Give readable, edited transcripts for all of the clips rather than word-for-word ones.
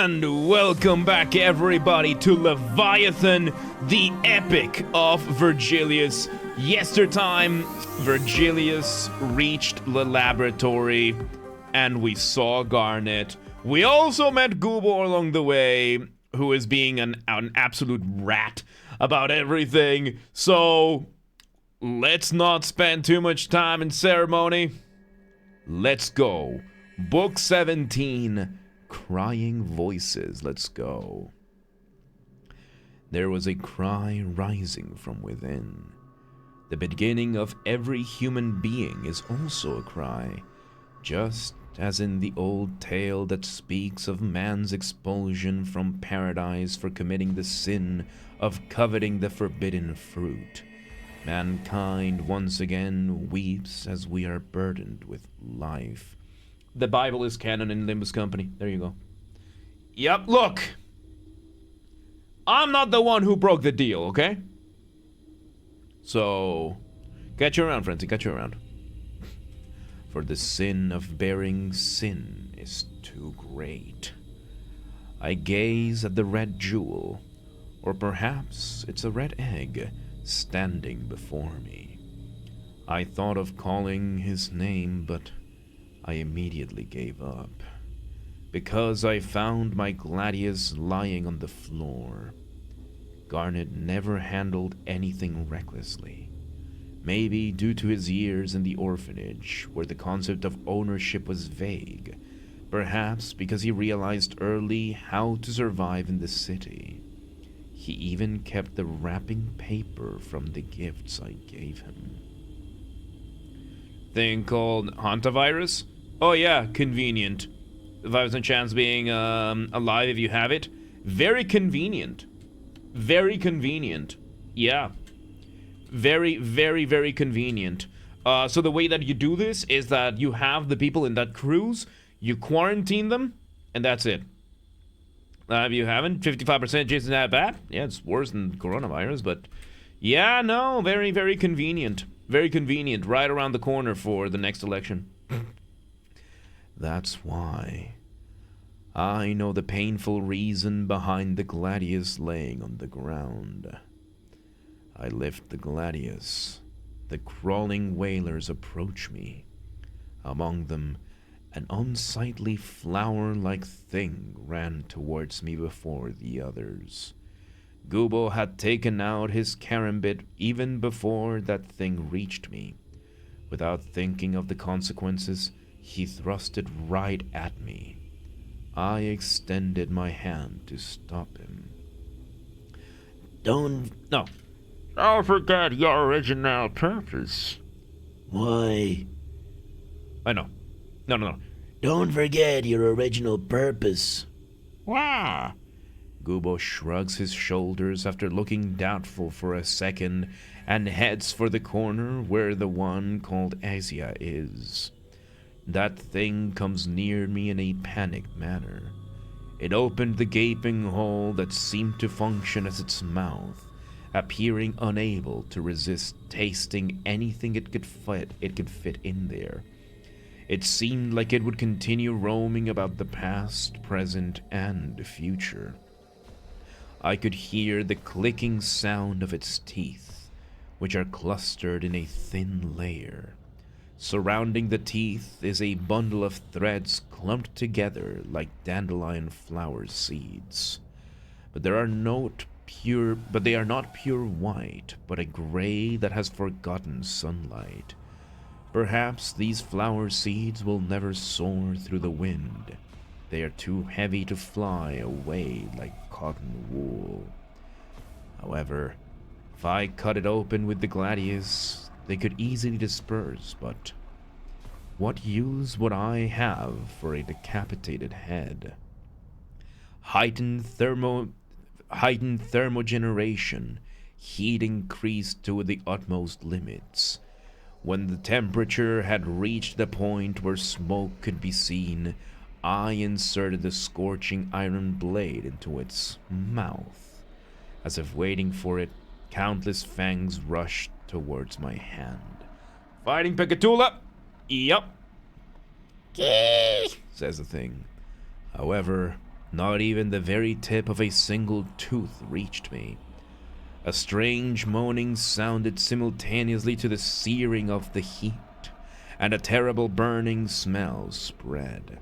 And welcome back, everybody, to Leviathan, the epic of Vergilius. Yestertime, Vergilius reached the laboratory, and we saw Garnet. We also met Goobo along the way, who is being an absolute rat about everything. So, let's not spend too much time in ceremony. Let's go. Book 17. Crying voices. Let's go. There was a cry rising from within. The beginning of every human being is also a cry, just as in the old tale that speaks of man's expulsion from paradise for committing the sin of coveting the forbidden fruit. Mankind once again weeps as we are burdened with life. The Bible is canon in Limbus Company. There you go. Yep, look. I'm not the one who broke the deal, okay? So, get you around, Frenzy, get you around. For the sin of bearing sin is too great. I gaze at the red jewel, or perhaps it's a red egg, standing before me. I thought of calling his name, but I immediately gave up, because I found my Gladius lying on the floor. Garnet never handled anything recklessly, maybe due to his years in the orphanage, where the concept of ownership was vague, perhaps because he realized early how to survive in the city. He even kept the wrapping paper from the gifts I gave him. Thing called hantavirus? Oh yeah, convenient. 5% chance being alive if you have it. Very convenient. Very convenient. Yeah. Very, very, very convenient. So the way that you do this is that you have the people in that cruise, you quarantine them, and that's it. If you haven't, 55% chance isn't that bad. Yeah, it's worse than coronavirus, but yeah, no, very, very convenient. Very convenient, right around the corner for the next election. That's why I know the painful reason behind the Gladius laying on the ground. I lift the Gladius. The crawling whalers approach me. Among them, an unsightly flower-like thing ran towards me before the others. Goobo had taken out his karambit even before that thing reached me. Without thinking of the consequences, he thrust it right at me. I extended my hand to stop him. Don't forget your original purpose. Why? I know. No. Don't forget your original purpose. Wah! Goobo shrugs his shoulders after looking doubtful for a second and heads for the corner where the one called Asia is. That thing comes near me in a panicked manner. It opened the gaping hole that seemed to function as its mouth, appearing unable to resist tasting anything it could fit in there. It seemed like it would continue roaming about the past, present, and future. I could hear the clicking sound of its teeth, which are clustered in a thin layer. Surrounding the teeth is a bundle of threads clumped together like dandelion flower seeds. But they are not pure white, but a gray that has forgotten sunlight. Perhaps these flower seeds will never soar through the wind. They are too heavy to fly away like cotton wool. However, if I cut it open with the Gladius, they could easily disperse, but what use would I have for a decapitated head? Heightened thermogeneration, heat increased to the utmost limits. When the temperature had reached the point where smoke could be seen, I inserted the scorching iron blade into its mouth. As if waiting for it, countless fangs rushed towards my hand. Fighting Picatula? Yup. Gee, Says the thing. However, Not even the very tip of a single tooth reached me. A strange moaning sounded simultaneously to the searing of the heat, and a terrible burning smell spread.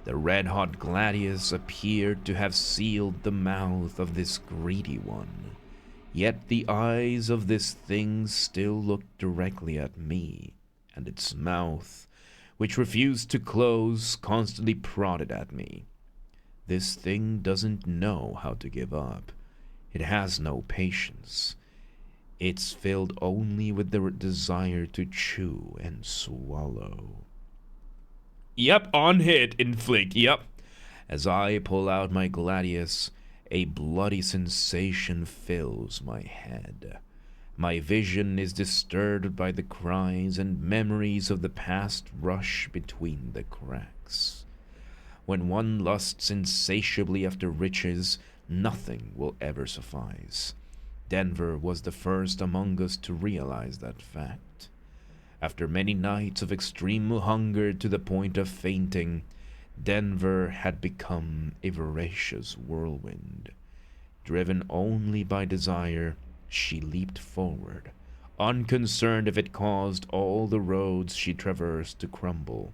The red-hot gladius appeared to have sealed the mouth of this greedy one, yet the eyes of this thing still looked directly at me, and its mouth, which refused to close, constantly prodded at me. This thing doesn't know how to give up. It has no patience. It's filled only with the desire to chew and swallow. Yep, on hit, inflict, yep. As I pull out my gladius, a bloody sensation fills my head. My vision is disturbed by the cries, and memories of the past rush between the cracks. When one lusts insatiably after riches, nothing will ever suffice. Denver was the first among us to realize that fact. After many nights of extreme hunger to the point of fainting, Denver had become a voracious whirlwind. Driven only by desire, she leaped forward, unconcerned if it caused all the roads she traversed to crumble.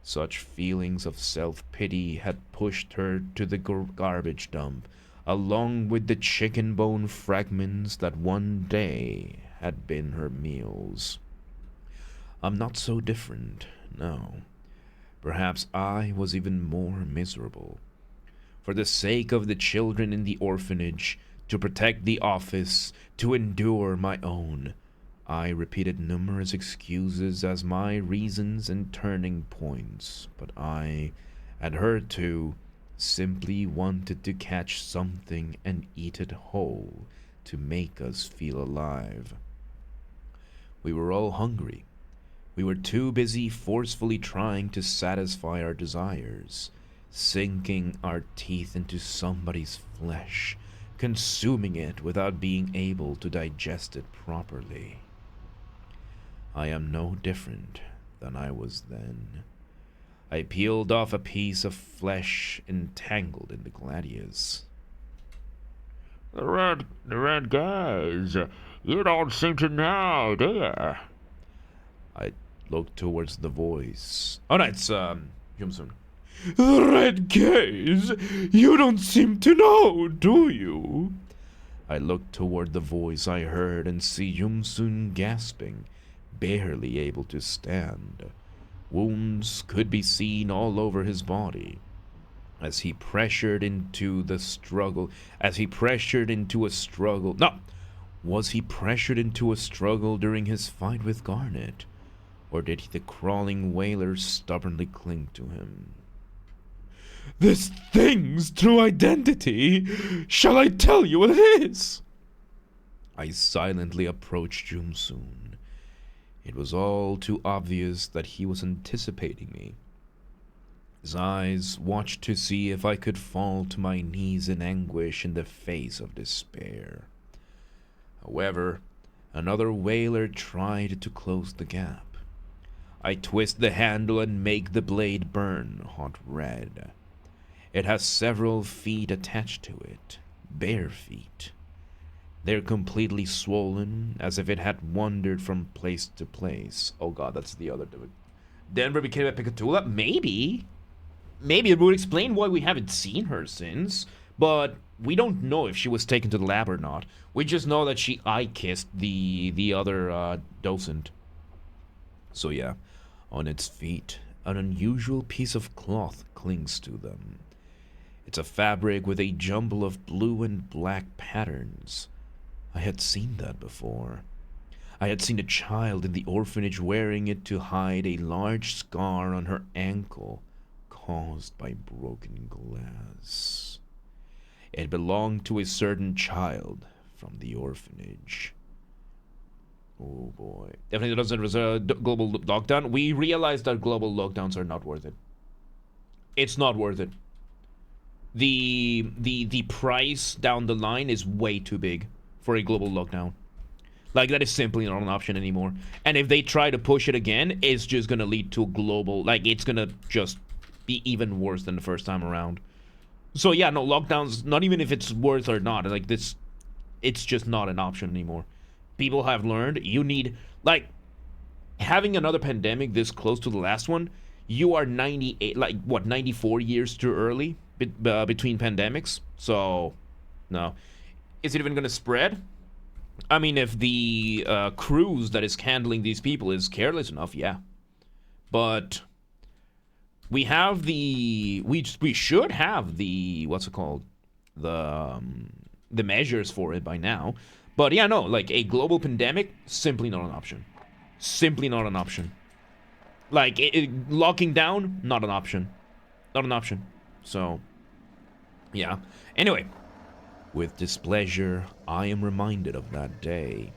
Such feelings of self-pity had pushed her to the garbage dump, along with the chicken bone fragments that one day had been her meals. I'm not so different, no. Perhaps I was even more miserable. For the sake of the children in the orphanage, to protect the office, to endure my own, I repeated numerous excuses as my reasons and turning points, but I, and her too, simply wanted to catch something and eat it whole to make us feel alive. We were all hungry. We were too busy forcefully trying to satisfy our desires, sinking our teeth into somebody's flesh, consuming it without being able to digest it properly. I am no different than I was then. I peeled off a piece of flesh entangled in the gladius. The red guys, you don't seem to know, do you? I looked towards the voice. Oh no, it's Jumsoon. The red gaze? You don't seem to know, do you? I looked toward the voice I heard and see Jumsoon gasping, barely able to stand. Wounds could be seen all over his body. As he pressured into a struggle. No! Was he pressured into a struggle during his fight with Garnet? Or did the crawling whaler stubbornly cling to him? This thing's true identity! Shall I tell you what it is? I silently approached Jumsoon. It was all too obvious that he was anticipating me. His eyes watched to see if I could fall to my knees in anguish in the face of despair. However, another whaler tried to close the gap. I twist the handle and make the blade burn hot red. It has several feet attached to it, bare feet. They're completely swollen, as if it had wandered from place to place. Oh god, that's the other dude. Denver became a Picatula? Maybe. Maybe it would explain why we haven't seen her since. But we don't know if she was taken to the lab or not. We just know that she eye-kissed the other docent. So yeah, on its feet, an unusual piece of cloth clings to them. It's a fabric with a jumble of blue and black patterns. I had seen that before. I had seen a child in the orphanage wearing it to hide a large scar on her ankle caused by broken glass. It belonged to a certain child from the orphanage. Oh boy. Definitely doesn't reserve global lockdown. We realized that global lockdowns are not worth it. It's not worth it. The price down the line is way too big for a global lockdown. Like, that is simply not an option anymore. And if they try to push it again, it's just gonna lead to a global... Like, it's gonna just be even worse than the first time around. So yeah, no lockdowns. Not even if it's worth or not. Like this, it's just not an option anymore. People have learned you need like having another pandemic this close to the last one. You are 98, like what 94 years too early between pandemics. So no, is it even gonna spread? I mean, if the cruise that is handling these people is careless enough, yeah. But we have we should have the what's it called the measures for it by now. But yeah, no, like a global pandemic, simply not an option. Simply not an option. Like locking down, not an option. Not an option. So yeah. Anyway, with displeasure, I am reminded of that day.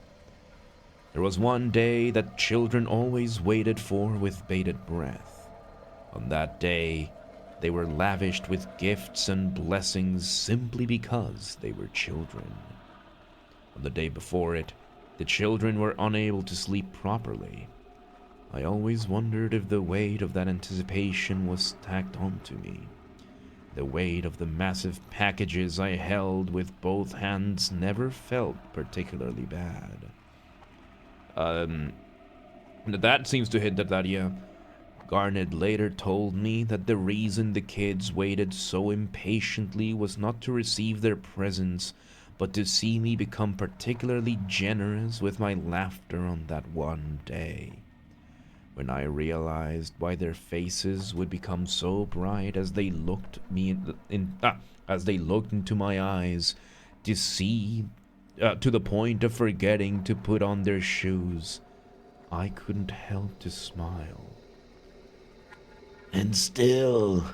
There was one day that children always waited for with bated breath. On that day, they were lavished with gifts and blessings simply because they were children. On the day before it, the children were unable to sleep properly. I always wondered if the weight of that anticipation was stacked onto me. The weight of the massive packages I held with both hands never felt particularly bad. That seems to hint at that, yeah. Garnet later told me that the reason the kids waited so impatiently was not to receive their presents, but to see me become particularly generous with my laughter on that one day. When I realized why their faces would become so bright as they looked as they looked into my eyes, to see to the point of forgetting to put on their shoes, I couldn't help to smile. And still,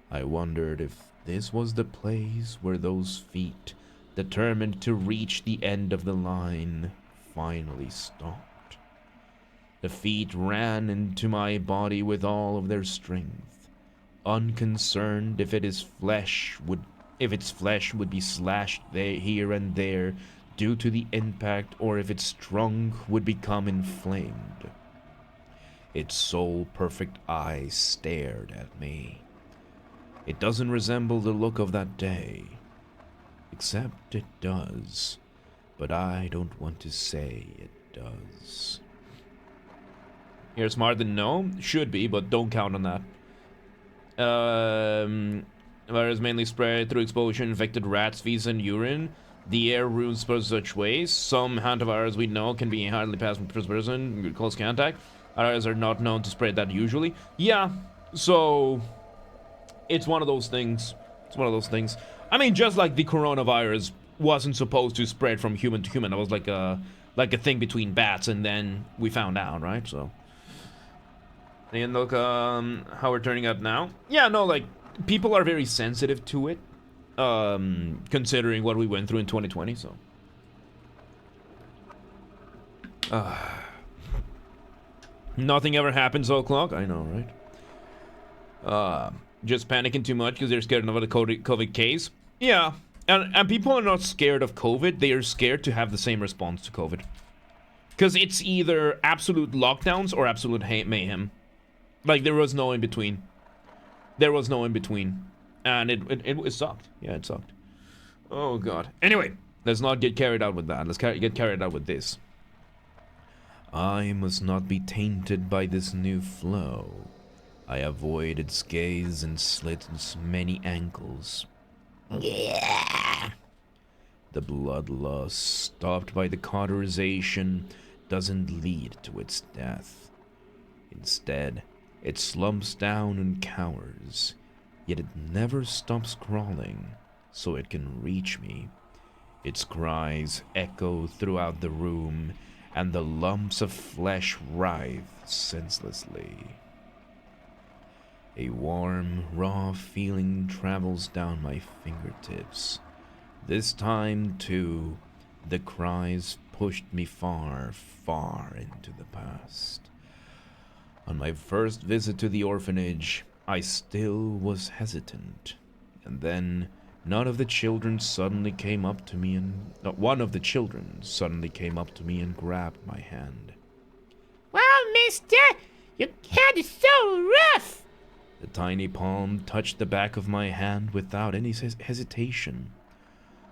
I wondered if this was the place where those feet, determined to reach the end of the line, finally stopped. The feet ran into my body with all of their strength, unconcerned if its flesh would be slashed here and there due to the impact, or if its trunk would become inflamed. Its sole perfect eyes stared at me. It doesn't resemble the look of that day, except it does, but I don't want to say it does. You're smarter than no? Should be, but don't count on that. Virus mainly spread through exposure, infected rats, feces, and urine. The air rules spread such ways. Some hantavirus we know can be hardly passed from person in close contact. Others are not known to spread that usually. Yeah, so it's one of those things. It's one of those things. I mean, just like the coronavirus wasn't supposed to spread from human to human. It was like a thing between bats, and then we found out, right? So, and look, how we're turning out now. Yeah, no, like people are very sensitive to it, considering what we went through in 2020. So, nothing ever happens, o'clock. I know, right? Just panicking too much because they're scared of another COVID case. Yeah, and people are not scared of COVID. They are scared to have the same response to COVID. Because it's either absolute lockdowns or absolute mayhem. Like, there was no in between. There was no in between. And it sucked. Yeah, it sucked. Oh, God. Anyway, let's not get carried out with that. Let's get carried out with this. I must not be tainted by this new flow. I avoid its gaze and slit its many ankles. yeah. The bloodlust, stopped by the cauterization, doesn't lead to its death. Instead, it slumps down and cowers, yet it never stops crawling, so it can reach me. Its cries echo throughout the room, and the lumps of flesh writhe senselessly. A warm, raw feeling travels down my fingertips. This time, too, the cries pushed me far, far into the past. On my first visit to the orphanage, I still was hesitant. And then, one of the children suddenly came up to me and grabbed my hand. Well, mister, your cat is so rough. The tiny palm touched the back of my hand without any hesitation.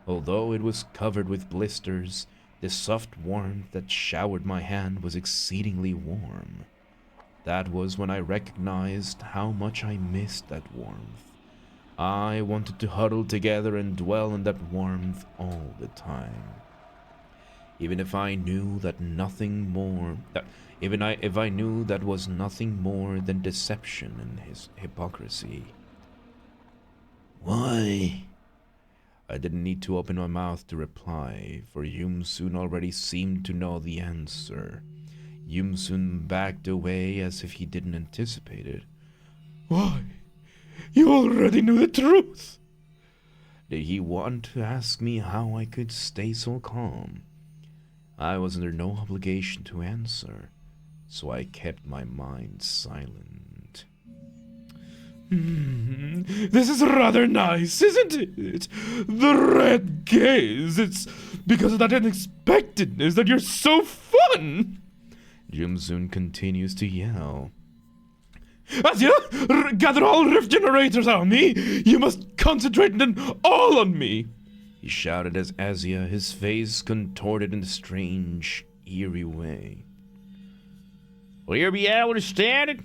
Although it was covered with blisters, the soft warmth that showered my hand was exceedingly warm. That was when I recognized how much I missed that warmth. I wanted to huddle together and dwell in that warmth all the time. Even if I knew that nothing more, if I knew that was nothing more than deception and his hypocrisy. Why? I didn't need to open my mouth to reply, for Jumsoon already seemed to know the answer. Jumsoon backed away as if he didn't anticipate it. Why? You already knew the truth. Did he want to ask me how I could stay so calm? I was under no obligation to answer, so I kept my mind silent. This is rather nice, isn't it? The red gaze. It's because of that unexpectedness that you're so fun. Jumsoon continues to yell. As you gather all rift generators on me, you must concentrate them all on me. He shouted as Azia, his face contorted in a strange, eerie way. Will you be able to stand it?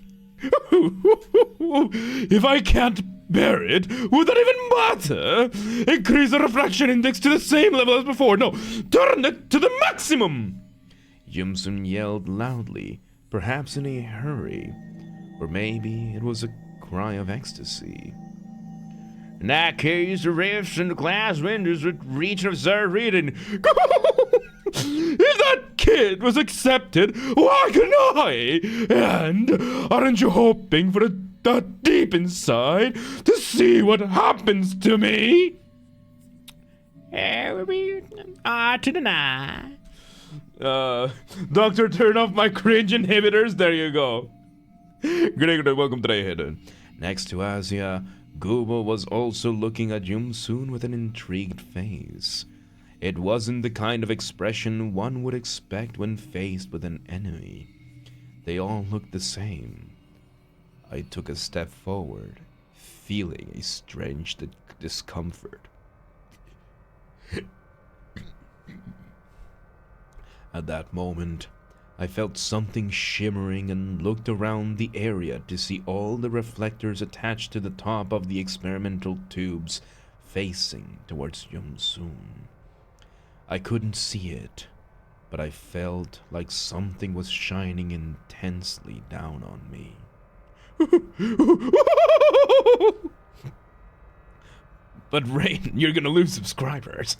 If I can't bear it, would that even matter? Increase the refraction index to the same level as before. No, turn it to the maximum. Jumsoon yelled loudly, perhaps in a hurry, or maybe it was a cry of ecstasy. In that case, the rifts and the glass windows would reach an absurd reading. If that kid was accepted, why can I? And aren't you hoping for that deep inside to see what happens to me? To deny. Doctor, turn off my cringe inhibitors. There you go. Good day, welcome to the hidden. Next to Azia, Gubo was also looking at Jumsoon with an intrigued face. It wasn't the kind of expression one would expect when faced with an enemy. They all looked the same. I took a step forward, feeling a strange discomfort. At that moment, I felt something shimmering and looked around the area to see all the reflectors attached to the top of the experimental tubes facing towards Jumsoon. I couldn't see it, but I felt like something was shining intensely down on me. But Rain, you're gonna lose subscribers.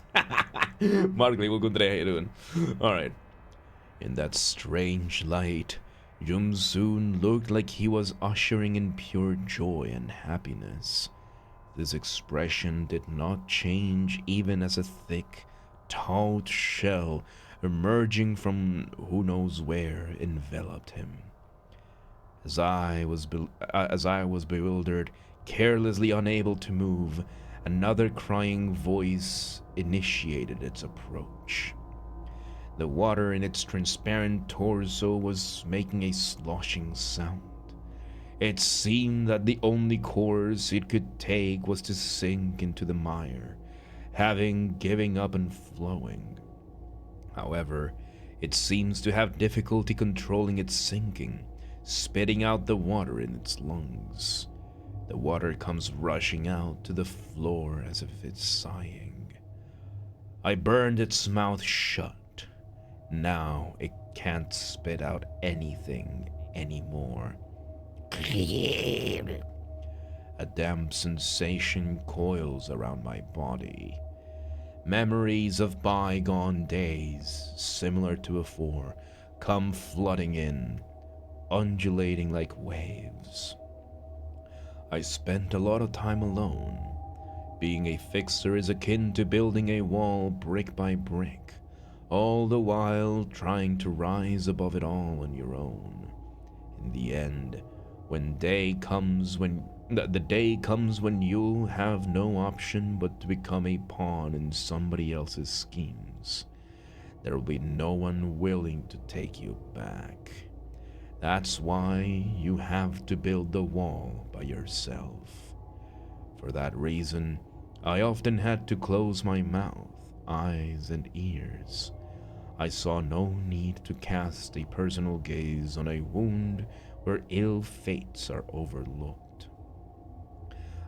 Markley, welcome today. How you doing? Alright. In that strange light, Jumsoon looked like he was ushering in pure joy and happiness. This expression did not change even as a thick, taut shell emerging from who knows where enveloped him. As I was bewildered, carelessly unable to move, another crying voice initiated its approach. The water in its transparent torso was making a sloshing sound. It seemed that the only course it could take was to sink into the mire, giving up and flowing. However, it seems to have difficulty controlling its sinking, spitting out the water in its lungs. The water comes rushing out to the floor as if it's sighing. I burned its mouth shut. Now it can't spit out anything anymore. A damp sensation coils around my body. Memories of bygone days, similar to before, come flooding in, undulating like waves. I spent a lot of time alone. Being a fixer is akin to building a wall brick by brick, all the while trying to rise above it all on your own. In the end, the day comes when you'll have no option but to become a pawn in somebody else's schemes. There will be no one willing to take you back. That's why you have to build the wall by yourself. For that reason, I often had to close my mouth, eyes, and ears. I saw no need to cast a personal gaze on a wound where ill fates are overlooked.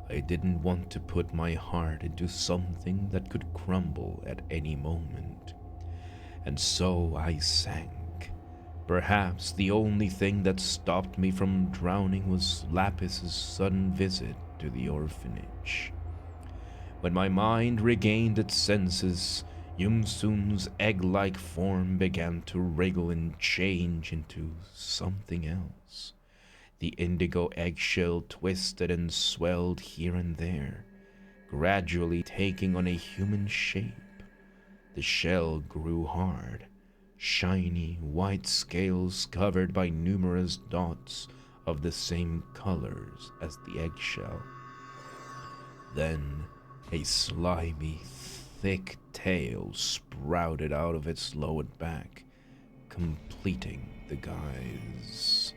I didn't want to put my heart into something that could crumble at any moment. And so I sank. Perhaps the only thing that stopped me from drowning was Lapis's sudden visit to the orphanage. When my mind regained its senses, Jumsoon's egg-like form began to wriggle and change into something else. The indigo eggshell twisted and swelled here and there, gradually taking on a human shape. The shell grew hard, shiny white scales covered by numerous dots of the same colors as the eggshell. Then a slimy, thick tail sprouted out of its lower back, completing the guise.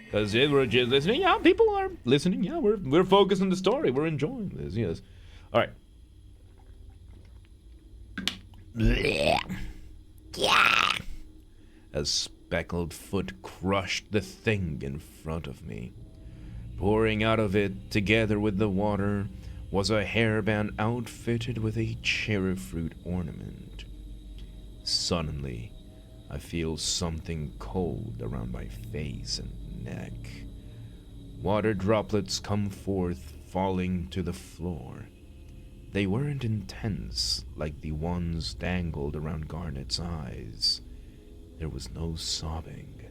Because we're just listening, yeah, people are listening, yeah, we're focused on the story, we're enjoying this, yes. Alright. A speckled foot crushed the thing in front of me. Pouring out of it, together with the water, was a hairband outfitted with a cherry fruit ornament. Suddenly, I feel something cold around my face and neck. Water droplets come forth, falling to the floor. They weren't intense like the ones dangled around Garnet's eyes. There was no sobbing,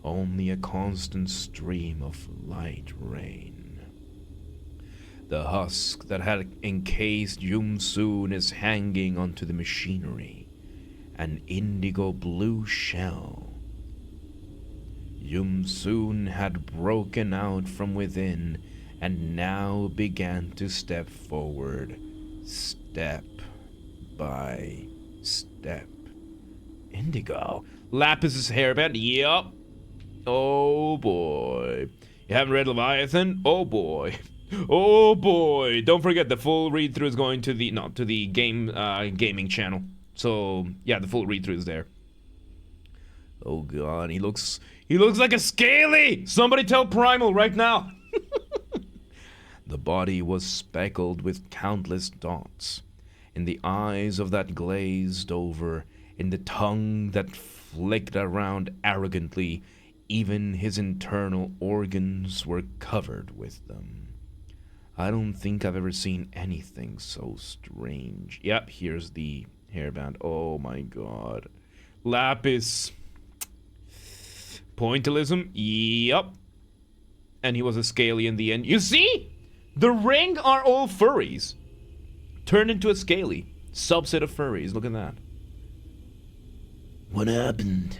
only a constant stream of light rain. The husk that had encased Jumsoon is hanging onto the machinery, an indigo blue shell. Jumsoon had broken out from within and now began to step forward, step by step. Indigo? Lapis's hairband? Yup. Oh boy. You haven't read Leviathan? Oh boy. Oh boy. Don't forget the full read-through is going to the gaming channel. So yeah, the full read-through is there. Oh god, he looks like a scaly! Somebody tell Primal right now! The body was speckled with countless dots. In the eyes of that glazed over, in the tongue that flicked around arrogantly, even his internal organs were covered with them. I don't think I've ever seen anything so strange. Yep, here's the hairband. Oh my god. Lapis. Pointillism? Yup. And he was a scaly in the end. You see? The ring are all furries. Turned into a scaly. Subset of furries. Look at that. What happened?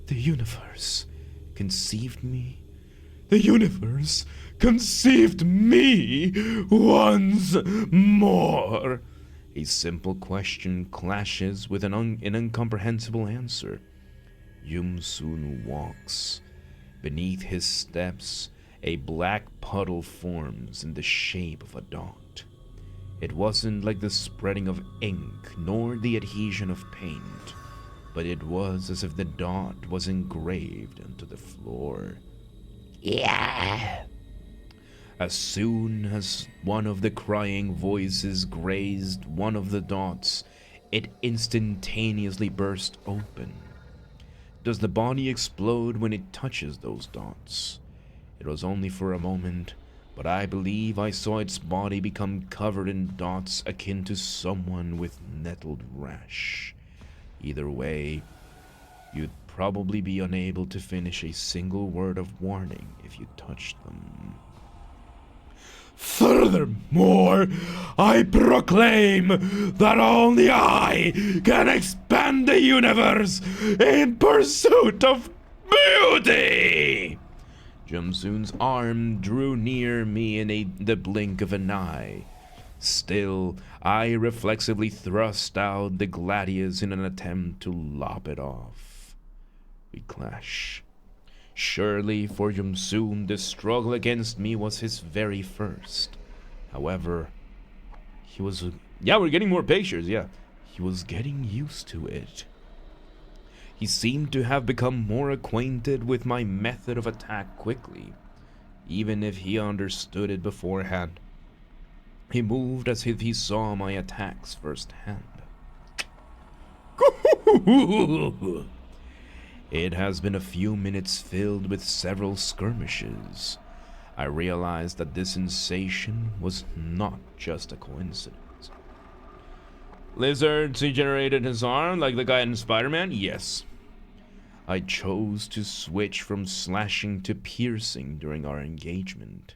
The universe conceived me. The universe conceived me once more. A simple question clashes with an incomprehensible answer. Jumsoon walks. Beneath his steps, a black puddle forms in the shape of a dot. It wasn't like the spreading of ink, nor the adhesion of paint, but it was as if the dot was engraved into the floor. Yeah. As soon as one of the crying voices grazed one of the dots, it instantaneously burst open. Does the body explode when it touches those dots? It was only for a moment, but I believe I saw its body become covered in dots akin to someone with nettled rash. Either way, you'd probably be unable to finish a single word of warning if you touched them. Furthermore, I proclaim that only I can expand the universe in pursuit of beauty! Jumsoon's arm drew near me in the blink of an eye. Still, I reflexively thrust out the gladius in an attempt to lop it off. We clash. Surely for Jumsoon, the struggle against me was his very first. However, he was... Yeah, we're getting more pictures, yeah. He was getting used to it. He seemed to have become more acquainted with my method of attack quickly, even if he understood it beforehand. He moved as if he saw my attacks firsthand. It has been a few minutes filled with several skirmishes. I realized that this sensation was not just a coincidence. Lizards regenerated his arm like the guy in Spider-Man? Yes. I chose to switch from slashing to piercing during our engagement,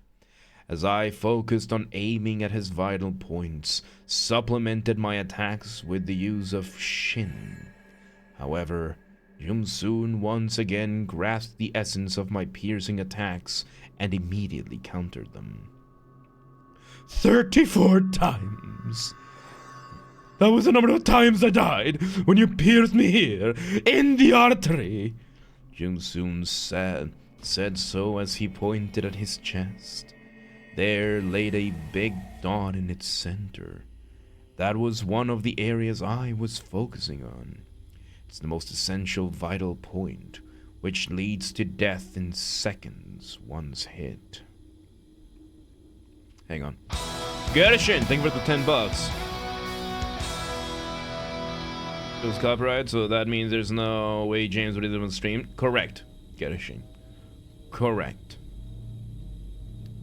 as I focused on aiming at his vital points, supplemented my attacks with the use of Shin. However, Jumsoon once again grasped the essence of my piercing attacks and immediately countered them. 34 times! That was the number of times I died when you pierced me here, in the artery! Jumsoon said so as he pointed at his chest. There laid a big dot in its center. That was one of the areas I was focusing on. It's the most essential vital point, which leads to death in seconds once hit. Hang on. Gershon, thank you for the $10. It was copyright, so that means there's no way James would even stream. Correct. Gershon. Correct.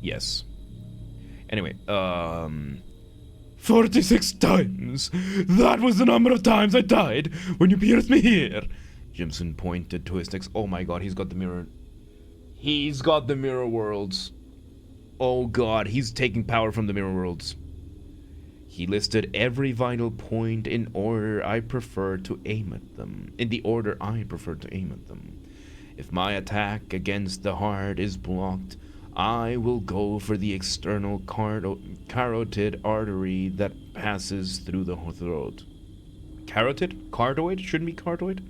Yes. Anyway, 46 times! That was the number of times I died when you pierced me here! Jimson pointed to his next. Oh my god, he's got the mirror. He's got the mirror worlds. Oh god, he's taking power from the mirror worlds. He listed every vital point in order I prefer to aim at them. In the order I prefer to aim at them. If my attack against the heart is blocked, I will go for the external carotid artery that passes through the throat. Carotid? Cardoid? Shouldn't be cardoid?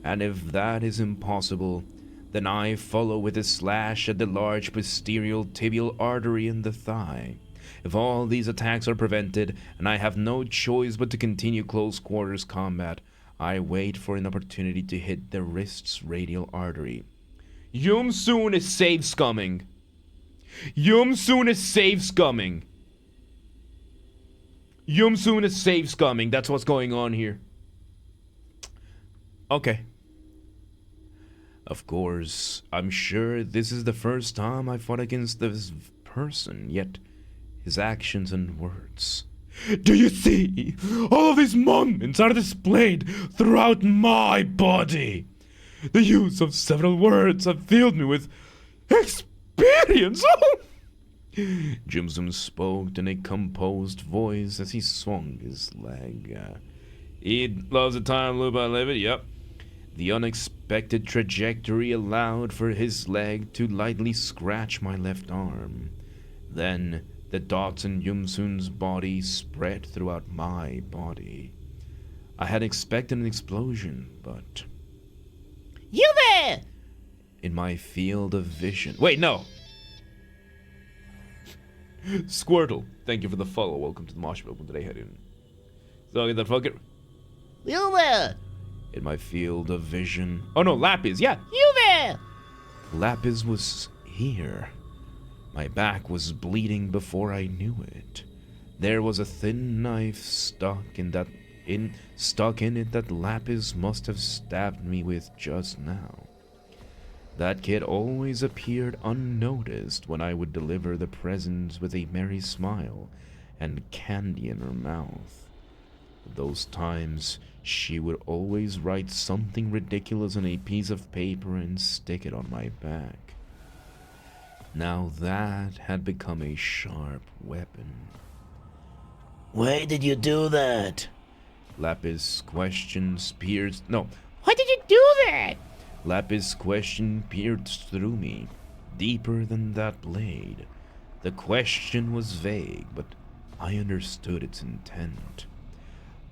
And if that is impossible, then I follow with a slash at the large posterior tibial artery in the thigh. If all these attacks are prevented, and I have no choice but to continue close quarters combat, I wait for an opportunity to hit the wrist's radial artery. Jumsoon is save scumming. Jumsoon is save scumming. Jumsoon is save scumming. That's what's going on here. Okay. Of course, I'm sure this is the first time I fought against this person, yet his actions and words. Do you see? All of these moments are displayed throughout my body. The use of several words have filled me with experience. Jumsoon spoke in a composed voice as he swung his leg. He loves a time loop I live it, yep. The unexpected trajectory allowed for his leg to lightly scratch my left arm. Then the dots in Jumsoon's body spread throughout my body. I had expected an explosion, but... You there! In my field of vision... Wait, no! Squirtle, thank you for the follow. Welcome to the Mosh Pit. Welcome today, head in. So, get that fucker. You there! In my field of vision... Oh no, Lapis, yeah! You there! Lapis was here. My back was bleeding before I knew it. There was a thin knife stuck in it that Lapis must have stabbed me with just now. That kid always appeared unnoticed when I would deliver the presents with a merry smile and candy in her mouth. Those times, she would always write something ridiculous on a piece of paper and stick it on my back. Now that had become a sharp weapon. Why did you do that? Lapis' questions pierced... No. Why did you do that? Lapis' question pierced through me, deeper than that blade. The question was vague, but I understood its intent.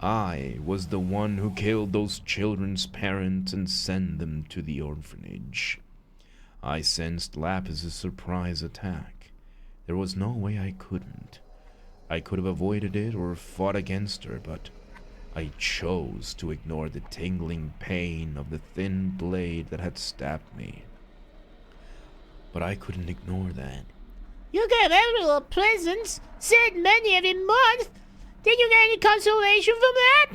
I was the one who killed those children's parents and sent them to the orphanage. I sensed Lapis' surprise attack. There was no way I couldn't. I could have avoided it or fought against her, but I chose to ignore the tingling pain of the thin blade that had stabbed me. But I couldn't ignore that. You get every presents, send money every month. Did you get any consolation from that?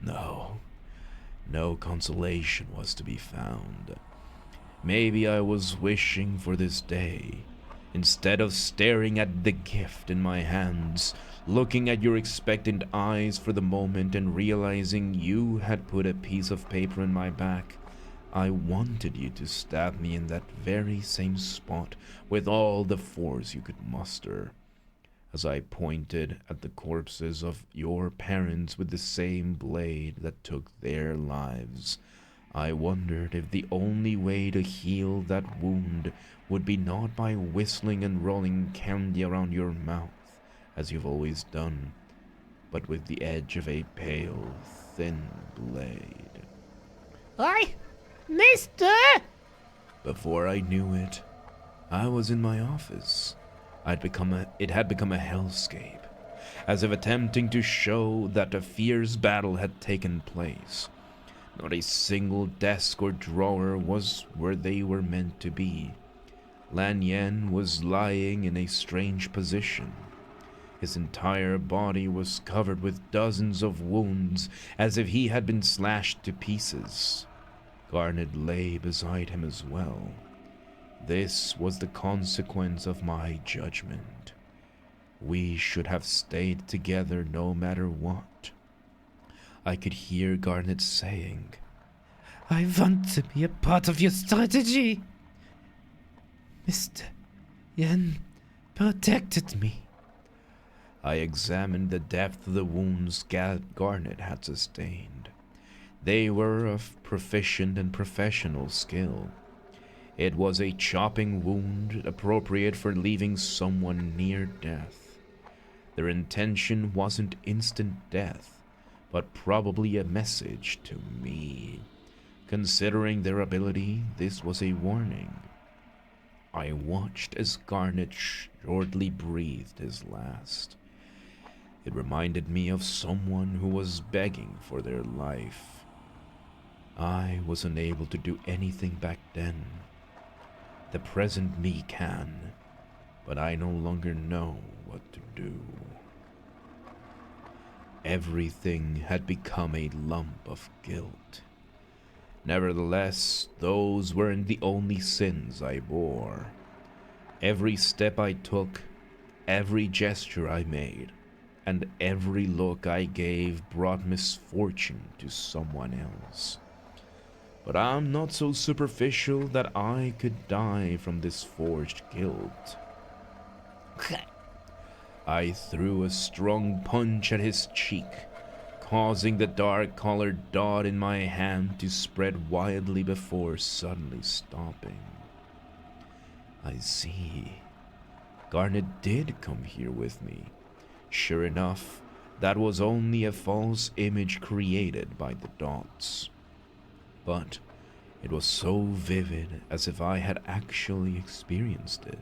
No, no consolation was to be found. Maybe I was wishing for this day. Instead of staring at the gift in my hands, looking at your expectant eyes for the moment and realizing you had put a piece of paper in my back, I wanted you to stab me in that very same spot with all the force you could muster. As I pointed at the corpses of your parents with the same blade that took their lives, I wondered if the only way to heal that wound would be not by whistling and rolling candy around your mouth, as you've always done, but with the edge of a pale, thin blade. Oi, mister! Before I knew it, I was in my office. It had become a hellscape, as if attempting to show that a fierce battle had taken place. Not a single desk or drawer was where they were meant to be. Lan Yen was lying in a strange position. His entire body was covered with dozens of wounds, as if he had been slashed to pieces. Garnet lay beside him as well. This was the consequence of my judgment. We should have stayed together no matter what. I could hear Garnet saying, I want to be a part of your strategy. Mr. Yen protected me. I examined the depth of the wounds Garnet had sustained. They were of proficient and professional skill. It was a chopping wound appropriate for leaving someone near death. Their intention wasn't instant death, but probably a message to me. Considering their ability, this was a warning. I watched as Garnet shortly breathed his last. It reminded me of someone who was begging for their life. I was unable to do anything back then. The present me can, but I no longer know what to do. Everything had become a lump of guilt. Nevertheless, those weren't the only sins I bore. Every step I took, every gesture I made, and every look I gave brought misfortune to someone else. But I'm not so superficial that I could die from this forged guilt. I threw a strong punch at his cheek, causing the dark-colored dot in my hand to spread wildly before suddenly stopping. I see. Garnet did come here with me. Sure enough, that was only a false image created by the dots. But it was so vivid as if I had actually experienced it.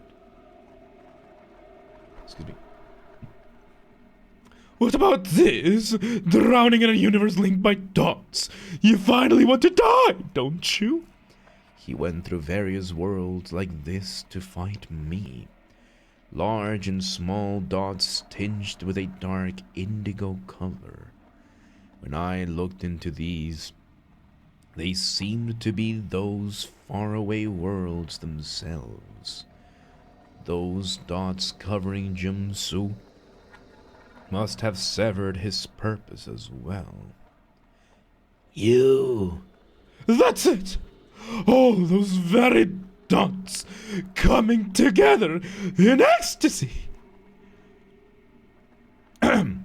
Excuse me. What about this? Drowning in a universe linked by dots. You finally want to die, don't you? He went through various worlds like this to fight me. Large and small dots tinged with a dark indigo color. When I looked into these, they seemed to be those faraway worlds themselves. Those dots covering Jumsoon must have severed his purpose as well. You. That's it! All those very dots coming together in ecstasy! That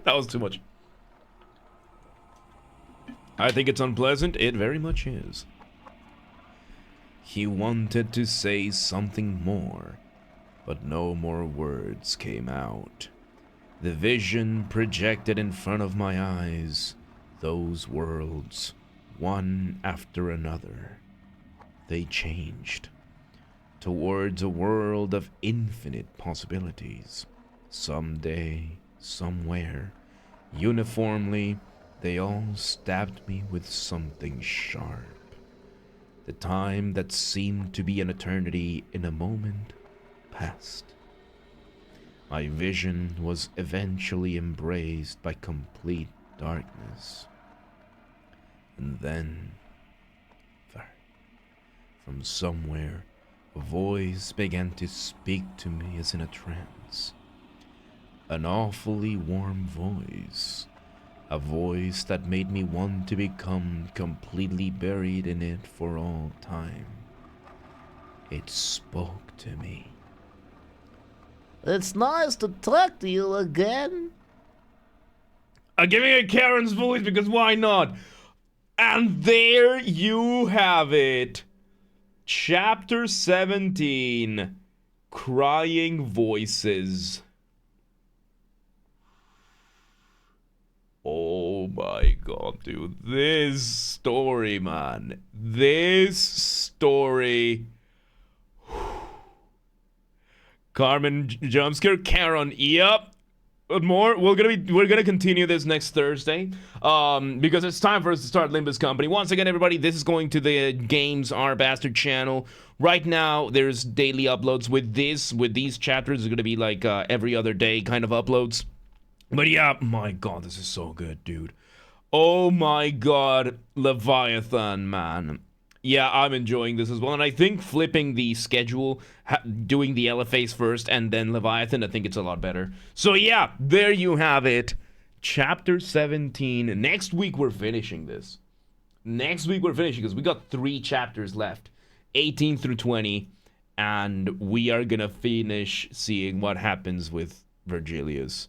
was too much. I think it's unpleasant. It very much is. He wanted to say something more, but no more words came out. The vision projected in front of my eyes, those worlds, one after another. They changed towards a world of infinite possibilities. Someday, somewhere, uniformly, they all stabbed me with something sharp. The time that seemed to be an eternity in a moment passed. My vision was eventually embraced by complete darkness. And then, from somewhere, a voice began to speak to me as in a trance. An awfully warm voice. A voice that made me want to become completely buried in it for all time. It spoke to me. It's nice to talk to you again. I'm giving it Karen's voice because why not? And there you have it. Chapter 17. Crying Voices. Oh my god, dude. This story, man. This story. Carmen Jumpscare, Karen, yep. But more, we're gonna continue this next Thursday, because it's time for us to start Limbus Company. Once again, everybody, this is going to the Games Are Bastard channel. Right now, there's daily uploads with these chapters. It's gonna be like every other day kind of uploads. But yeah, my god, this is so good, dude. Oh my god, Leviathan, man. Yeah, I'm enjoying this as well, and I think flipping the schedule, doing the LFAs first and then Leviathan, I think it's a lot better. So yeah, there you have it. Chapter 17. Next week we're finishing this. Next week we're finishing because we got 3 chapters left. 18 through 20. And we are gonna finish seeing what happens with Vergilius.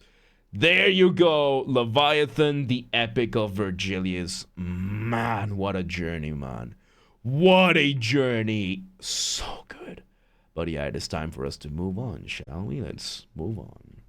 There you go, Leviathan, the Epic of Vergilius. Man, what a journey, man. What a journey. So good. But yeah, it is time for us to move on, shall we? Let's move on.